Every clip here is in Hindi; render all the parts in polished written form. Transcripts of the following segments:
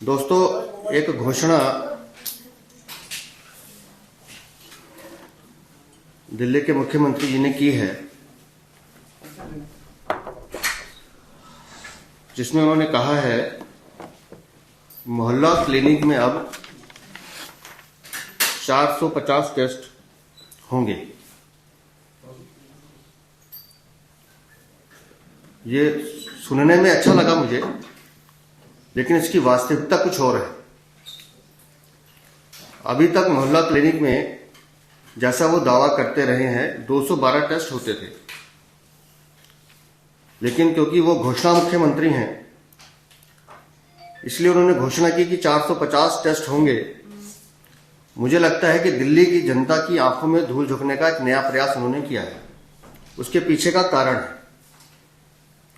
दोस्तों, एक घोषणा दिल्ली के मुख्यमंत्री जी ने की है, जिसमें उन्होंने कहा है मोहल्ला क्लिनिक में अब 450 टेस्ट होंगे। ये सुनने में अच्छा लगा मुझे, लेकिन इसकी वास्तविकता कुछ और है। अभी तक मोहल्ला क्लिनिक में जैसा वो दावा करते रहे हैं 212 टेस्ट होते थे, लेकिन क्योंकि वो घोषणा मुख्यमंत्री हैं, इसलिए उन्होंने घोषणा की कि 450 टेस्ट होंगे। मुझे लगता है कि दिल्ली की जनता की आंखों में धूल झोंकने का एक नया प्रयास उन्होंने किया है। उसके पीछे का कारण है,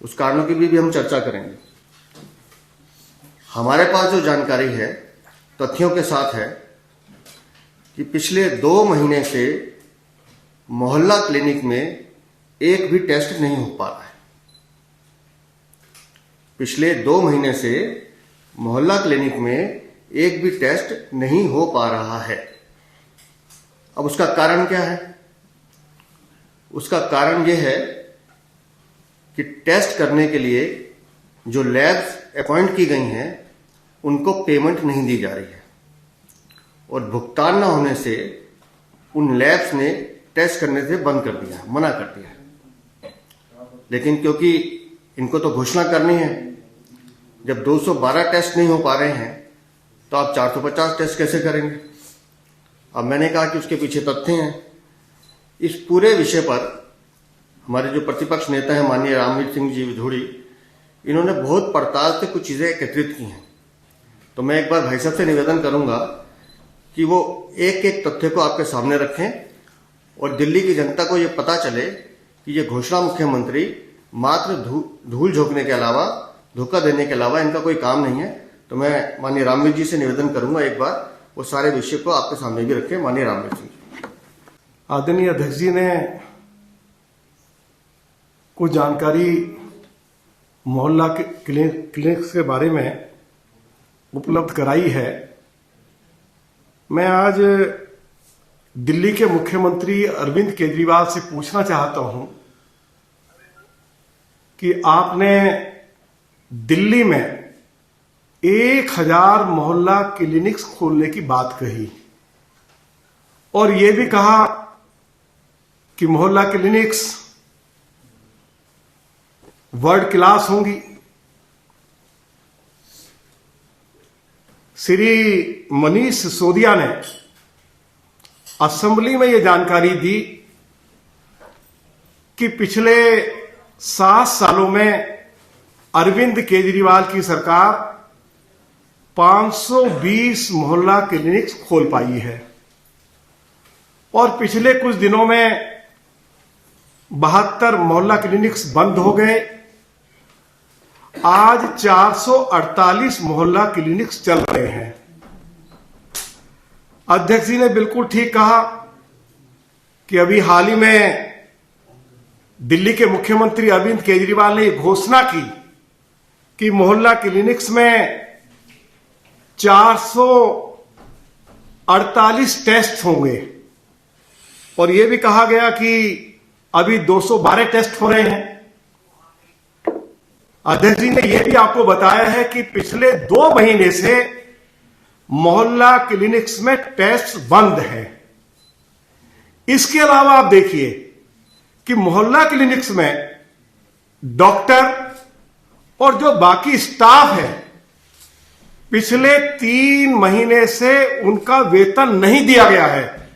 उस कारणों की भी हम चर्चा करेंगे। हमारे पास जो जानकारी है तथ्यों के साथ है कि पिछले 2 महीने से मोहल्ला क्लिनिक में एक भी टेस्ट नहीं हो पा रहा है। पिछले 2 महीने से मोहल्ला क्लिनिक में एक भी टेस्ट नहीं हो पा रहा है। अब उसका कारण क्या है? उसका कारण यह है कि टेस्ट करने के लिए जो लैब्स अपॉइंट की गई हैं उनको पेमेंट नहीं दी जा रही है, और भुगतान न होने से उन लैब्स ने टेस्ट करने से बंद कर दिया, मना कर दिया है। लेकिन क्योंकि इनको तो घोषणा करनी है, जब 212 टेस्ट नहीं हो पा रहे हैं तो आप 450 टेस्ट कैसे करेंगे? अब मैंने कहा कि उसके पीछे तथ्य हैं। इस पूरे विषय पर हमारे जो प्रतिपक्ष नेता हैं माननीय रामवीर सिंह जी विधूड़ी, इन्होंने बहुत पड़ताल से कुछ चीजें एकत्रित की हैं। तो मैं एक बार भाई साहब से निवेदन करूंगा कि वो एक एक तथ्य को आपके सामने रखें और दिल्ली की जनता को ये पता चले कि ये घोषणा मुख्यमंत्री मात्र धूल झोंकने के अलावा, धोखा देने के अलावा इनका कोई काम नहीं है। तो मैं माननीय रामवीर जी से निवेदन करूंगा एक बार वो सारे विषय को आपके सामने भी रखें। माननीय रामवीर सिंह। आदरणीय अध्यक्ष जी ने कुछ जानकारी मोहल्ला क्लिनिक के बारे में उपलब्ध कराई है। मैं आज दिल्ली के मुख्यमंत्री अरविंद केजरीवाल से पूछना चाहता हूं कि आपने दिल्ली में 1000 मोहल्ला क्लिनिक्स खोलने की बात कही और यह भी कहा कि मोहल्ला क्लिनिक्स वर्ल्ड क्लास होंगी। श्री मनीष सिसोदिया ने असेंबली में यह जानकारी दी कि पिछले 7 सालों में अरविंद केजरीवाल की सरकार 520 मोहल्ला क्लिनिक्स खोल पाई है और पिछले कुछ दिनों में 72 मोहल्ला क्लिनिक्स बंद हो गए। आज 448 मोहल्ला क्लिनिक्स चल रहे हैं। अध्यक्ष जी ने बिल्कुल ठीक कहा कि अभी हाल ही में दिल्ली के मुख्यमंत्री अरविंद केजरीवाल ने घोषणा की कि मोहल्ला क्लिनिक्स में 448 टेस्ट होंगे और यह भी कहा गया कि अभी 212 टेस्ट हो रहे हैं। अध्यक्ष जी ने यह भी आपको बताया है कि पिछले 2 महीने से मोहल्ला क्लिनिक्स में टेस्ट बंद है। इसके अलावा आप देखिए कि मोहल्ला क्लिनिक्स में डॉक्टर और जो बाकी स्टाफ है पिछले 3 महीने से उनका वेतन नहीं दिया गया है।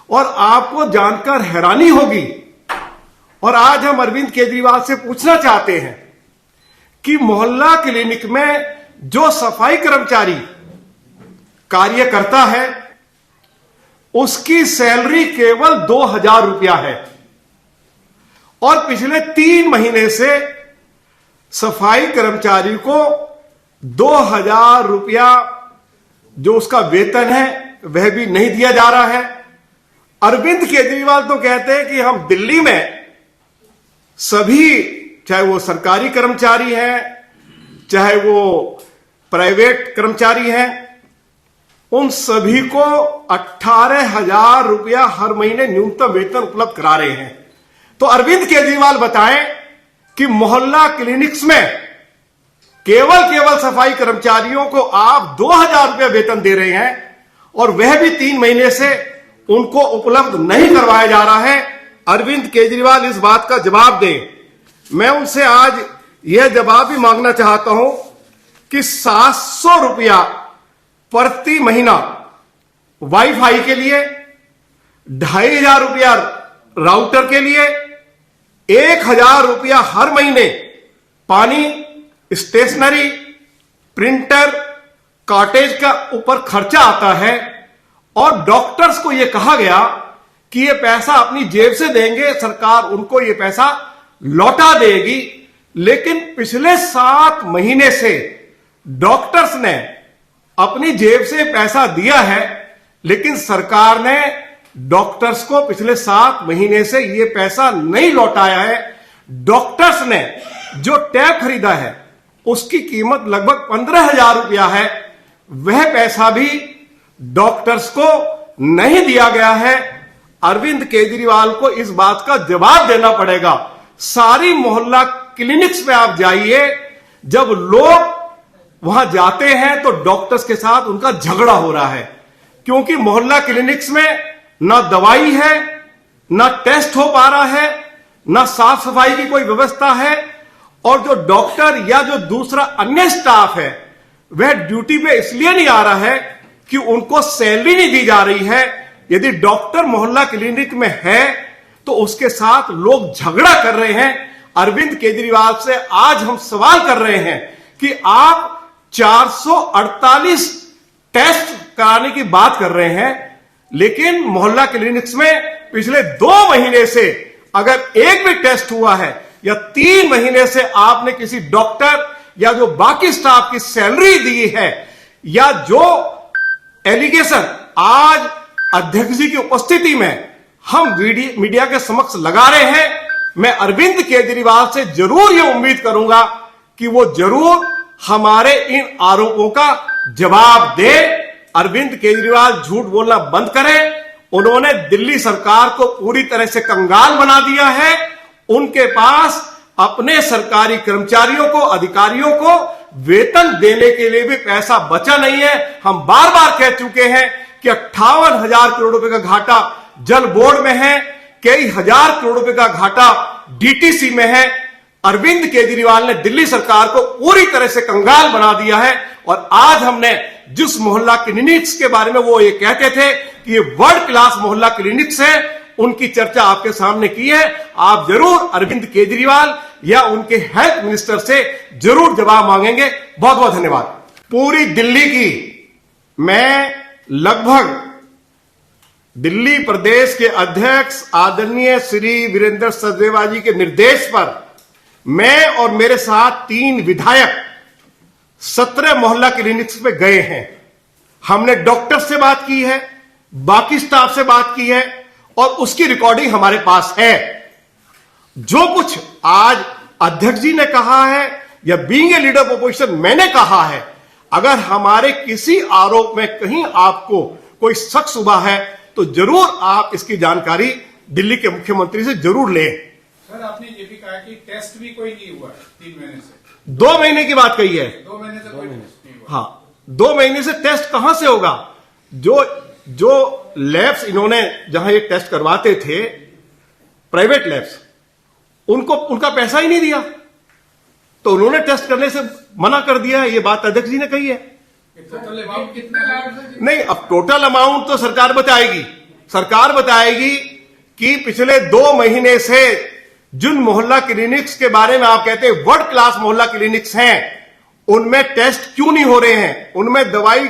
और आपको जानकर हैरानी होगी, और आज हम अरविंद केजरीवाल से पूछना चाहते हैं कि मोहल्ला क्लिनिक में जो सफाई कर्मचारी कार्य करता है उसकी सैलरी केवल 2000 रुपया है और पिछले 3 महीने से सफाई कर्मचारी को 2000 रुपया जो उसका वेतन है वह भी नहीं दिया जा रहा है। अरविंद केजरीवाल तो कहते हैं कि हम दिल्ली में सभी, चाहे वो सरकारी कर्मचारी हैं, चाहे वो प्राइवेट कर्मचारी हैं, उन सभी को 18,000 रुपया हर महीने न्यूनतम वेतन उपलब्ध करा रहे हैं। तो अरविंद केजरीवाल बताएं कि मोहल्ला क्लिनिक्स में केवल सफाई कर्मचारियों को आप 2,000 रुपया वेतन दे रहे हैं और वह भी 3 महीने से उनको उपलब्ध नहीं करवाया जा रहा है। अरविंद केजरीवाल इस बात का जवाब दें। मैं उनसे आज यह जवाब भी मांगना चाहता हूं कि 700 रुपया प्रति महीना वाईफाई के लिए, 2,500 रुपया राउटर के लिए, 1,000 रुपया हर महीने पानी, स्टेशनरी, प्रिंटर, कॉटेज का ऊपर खर्चा आता है। और डॉक्टर्स को यह कहा गया कि यह पैसा अपनी जेब से देंगे, सरकार उनको यह पैसा लौटा देगी। लेकिन पिछले 7 महीने से डॉक्टर्स ने अपनी जेब से पैसा दिया है, लेकिन सरकार ने डॉक्टर्स को पिछले 7 महीने से यह पैसा नहीं लौटाया है। डॉक्टर्स ने जो टैब खरीदा है उसकी कीमत लगभग 15,000 रुपया है, वह पैसा भी डॉक्टर्स को नहीं दिया गया है। अरविंद केजरीवाल को इस बात का जवाब देना पड़ेगा। सारी मोहल्ला क्लिनिक्स में आप जाइए, जब लोग वहां जाते हैं तो डॉक्टर्स के साथ उनका झगड़ा हो रहा है, क्योंकि मोहल्ला क्लिनिक्स में ना दवाई है, ना टेस्ट हो पा रहा है, ना साफ सफाई की कोई व्यवस्था है। और जो डॉक्टर या जो दूसरा अन्य स्टाफ है वह ड्यूटी पे इसलिए नहीं आ रहा है कि उनको सैलरी नहीं दी जा रही है। यदि डॉक्टर मोहल्ला क्लिनिक में है तो उसके साथ लोग झगड़ा कर रहे हैं। अरविंद केजरीवाल से आज हम सवाल कर रहे हैं कि आप 448 टेस्ट कराने की बात कर रहे हैं, लेकिन मोहल्ला क्लिनिक्स में पिछले 2 महीने से अगर एक भी टेस्ट हुआ है या 3 महीने से आपने किसी डॉक्टर या जो बाकी स्टाफ की सैलरी दी है, या जो एलिगेशन आज अध्यक्ष जी की उपस्थिति में हम मीडिया के समक्ष लगा रहे हैं, मैं अरविंद केजरीवाल से जरूर यह उम्मीद करूंगा कि वो जरूर हमारे इन आरोपों का जवाब दे। अरविंद केजरीवाल झूठ बोलना बंद करें। उन्होंने दिल्ली सरकार को पूरी तरह से कंगाल बना दिया है। उनके पास अपने सरकारी कर्मचारियों को, अधिकारियों को वेतन देने के लिए भी पैसा बचा नहीं है। हम बार बार कह चुके हैं कि 58,000 करोड़ रुपए का घाटा जल बोर्ड में है, कई हजार करोड़ रुपए का घाटा डीटीसी में है। अरविंद केजरीवाल ने दिल्ली सरकार को पूरी तरह से कंगाल बना दिया है। और आज हमने जिस मोहल्ला क्लिनिक्स के बारे में वो ये कहते थे कि ये वर्ल्ड क्लास मोहल्ला क्लिनिक्स है, उनकी चर्चा आपके सामने की है। आप जरूर अरविंद केजरीवाल या उनके हेल्थ मिनिस्टर से जरूर जवाब मांगेंगे। बहुत बहुत धन्यवाद। पूरी दिल्ली की मैं लगभग दिल्ली प्रदेश के अध्यक्ष आदरणीय श्री वीरेंद्र सचदेवा जी के निर्देश पर मैं और मेरे साथ 3 विधायक 17 मोहल्ला क्लिनिक्स में गए हैं। हमने डॉक्टर से बात की है, बाकी स्टाफ से बात की है और उसकी रिकॉर्डिंग हमारे पास है। जो कुछ आज अध्यक्ष जी ने कहा है या being a leader of opposition मैंने कहा है, अगर हमारे किसी आरोप में कहीं आपको कोई शक शुबा है तो जरूर आप इसकी जानकारी दिल्ली के मुख्यमंत्री से जरूर लें। सर, आपने ये भी कहा कि टेस्ट भी कोई नहीं हुआ है 3 महीने से। 2 महीने की बात कही है। 2 महीने से कोई टेस्ट नहीं हुआ। हाँ, 2 महीने से टेस्ट कहां से होगा? जो लैब्स इन्होंने जहां ये टेस्ट करवाते थे, प्राइवेट लैब्स, उनको उनका पैसा ही नहीं दिया, तो उन्होंने टेस्ट करने से मना कर दिया है। ये बात अध्यक्ष जी ने कही है। टोटल अमाउंट कितना है? नहीं, अब टोटल अमाउंट तो सरकार बताएगी। सरकार बताएगी कि पिछले 2 महीने से जिन मोहल्ला क्लिनिक्स के बारे में आप कहते हैं वर्ल्ड क्लास मोहल्ला क्लिनिक्स हैं, उनमें टेस्ट क्यों नहीं हो रहे हैं, उनमें दवाई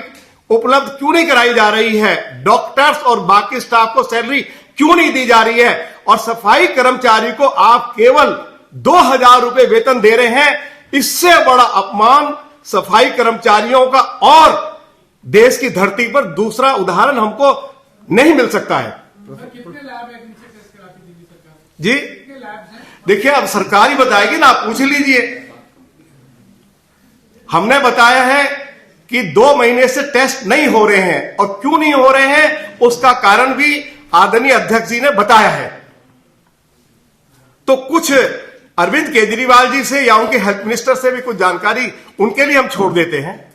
उपलब्ध क्यों नहीं कराई जा रही है, डॉक्टर्स और बाकी स्टाफ को सैलरी क्यों नहीं दी जा रही है, और सफाई कर्मचारी को आप केवल 2,000 रुपए वेतन दे रहे हैं। इससे बड़ा अपमान सफाई कर्मचारियों का और देश की धरती पर दूसरा उदाहरण हमको नहीं मिल सकता है। कितने लैब है इनसे टेस्ट कराती दिल्ली सरकार? जी कितने लैब्स हैं? देखिए, अब सरकार ही बताएगी ना, आप पूछ लीजिए। हमने बताया है कि 2 महीने से टेस्ट नहीं हो रहे हैं, और क्यों नहीं हो रहे हैं उसका कारण भी आदरणीय अध्यक्ष जी ने बताया है। तो कुछ अरविंद केजरीवाल जी से या उनके हेल्थ मिनिस्टर से भी कुछ जानकारी उनके लिए हम छोड़ देते हैं।